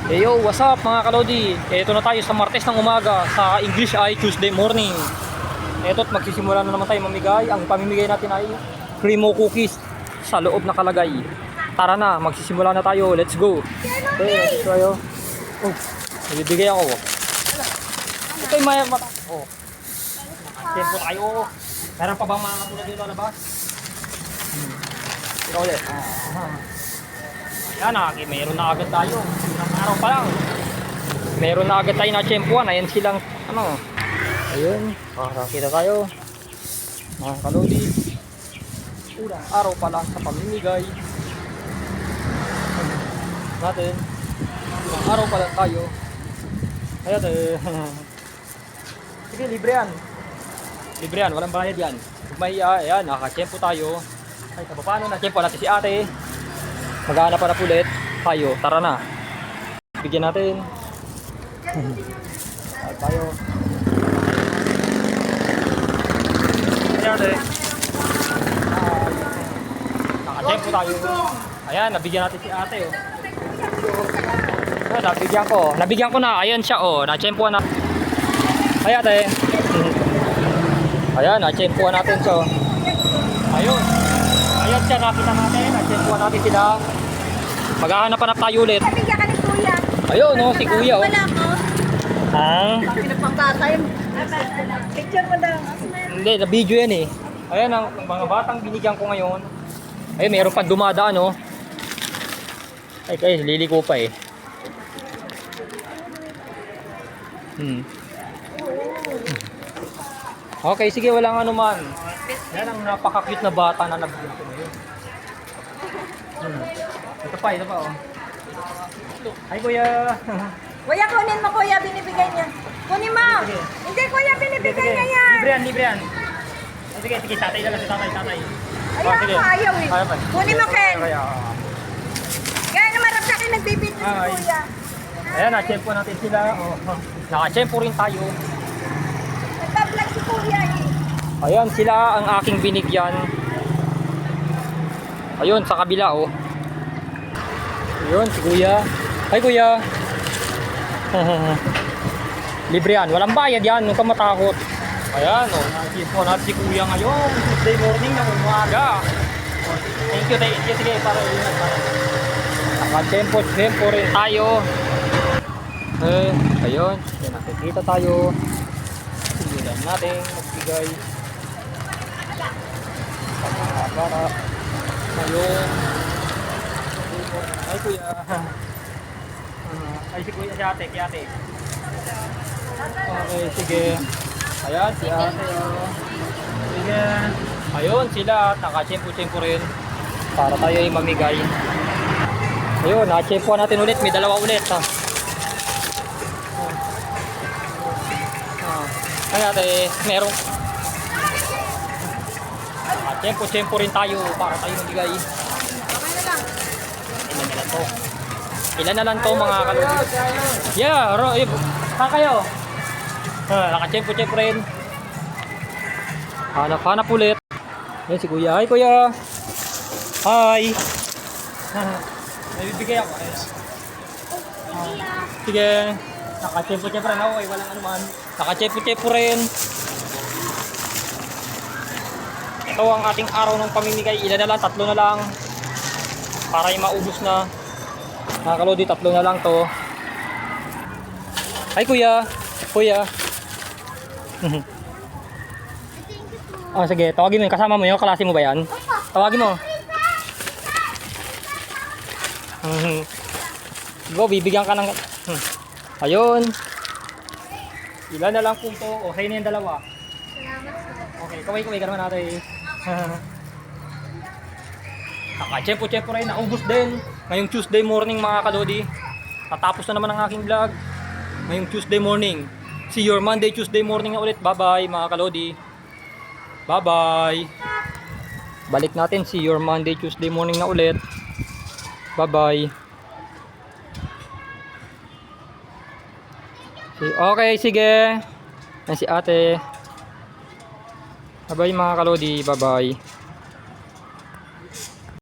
Hey yo, what's up mga kalodi? Ito na tayo sa Martes ng umaga sa English ay Tuesday morning. Eto't magsisimula na naman tayo mamigay. Ang pamimigay natin ay Cremo cookies sa loob na kalagay. Tara na, magsisimula na tayo. Let's go. Okay, let's go tayo. Oh, nabibigay ako. Ito yung may mata. Oh, tempo tayo. Meron pa bang mga katulad dito labas? Ito ulit. Yan, meron na agad tayo. Unang araw pa lang. Meron na agad tayo na tiyempuan. Ayan silang, ano. Ayun. Kita tayo. Mga kalodi. Unang araw pa lang sa pamimigay. Natin. Unang araw pa lang tayo. Ayan eh. Sige, libre yan. Libre yan. Walang bayad yan. Kung mahiya, ayan. Nakatiyempo tayo. Ay, paano na tiyempo natin si ate. Maghanap pa na ulit tayo. Tara na. Bigyan natin. Tayo. Ayan eh. Nakatempo tayo. Ayan, nabigyan natin si ate. Oh. Ayan, nabigyan ko. Nabigyan ko na. Ayan siya. Oh. Nachempuan na. Ayan ate. Ayan, nachempuan natin siya. Ayun. Ayan siya, nakita natin. Nachempuan natin sila. Maghahanap-hanap tayo ulit. Nabigyan ka ni Kuya. Ayun, no, si Kuya. Oh. Wala ko. Ah? Pinagpangkasa yun. Picture mo daw. Hindi, na video yan eh. Ayan ang mga batang binigyan ko ngayon. Ayun, meron pa dumadaan oh. Ay, liliko pa eh. Okay, sige, walang ano man. Yan ang napaka-cute na bata na nabigyan ko ngayon. Ito pa oh. Hi kuya. Kuya, kunin mo Kuya, binibigay niya. Kunin mo. Sige. Hindi Kuya, binibigay niya yan. Libre yan. Sige, tatay na lang si tatay. Ayaw sige. ko, ayaw eh. Ayaw pa. Kunin mo Ken. Kaya, Kaya namarap sa akin nagbibit na Ay. si Kuya. ayan, na-chempo natin sila. Oh. Naka-chempo rin tayo. Nagpa-vlog si Kuya eh. Ayan, sila ang aking binigyan. Ayun, sa kabila oh. Ayun, si Kuya. Hi Kuya. Libre yan, walang bayad yan, huwag kang matakot. Ayan, oh, nakikita natin si Kuya ngayon. Tuesday morning ng umaga. Oh, thank you. Sige, para yun. Naka-tempo rin tayo. Ayun, nakikita tayo. Simulan natin magbigay. Para ngayon. Ay Kuya. Ay si Kuya, si ate, kay ate. Okay, sige. Ayan, si ate. Oh. Sige. Ayun, sila. Naka-chempo rin. Para tayo ay mamigay. Ayun, na-chempo natin ulit. May dalawa ulit. Ha? Ay ate, merong naka-chempo rin tayo para tayo mamigay. Ilan na lang to mga kalodi. Yeah, saan kayo? Naka-chempo rin. Hanap ulit. Yan si Kuya. Hi Kuya. Hi. Nabibigay ako. Sige. Naka-chempo rin ako. Walang ano man. Naka-chempo rin. Ito ang ating araw ng pamimigay. Ilan na lang? 3 na lang. Para ay maubos na. Mga kalodi, 3 na lang to. Hi Kuya. Kuya. Sige, tawagin mo yung kasama mo yun. Kalasi mo ba yan? Tawagin mo. Go, bibigyan ka ng... Ayun. Ilan na lang po ito. O, sa'yo na yung dalawa. Okay, kaway ka naman natin. Naka-chempo rin. Naubos din. Ngayong Tuesday morning mga kalodi. Tatapos na naman ang aking vlog. Ngayong Tuesday morning. See you Monday, Tuesday morning na ulit. Bye-bye mga kalodi. Bye-bye. Balik natin. See you Monday, Tuesday morning na ulit. Bye-bye. Okay, sige. Yan si ate. Bye-bye mga kalodi. Bye-bye.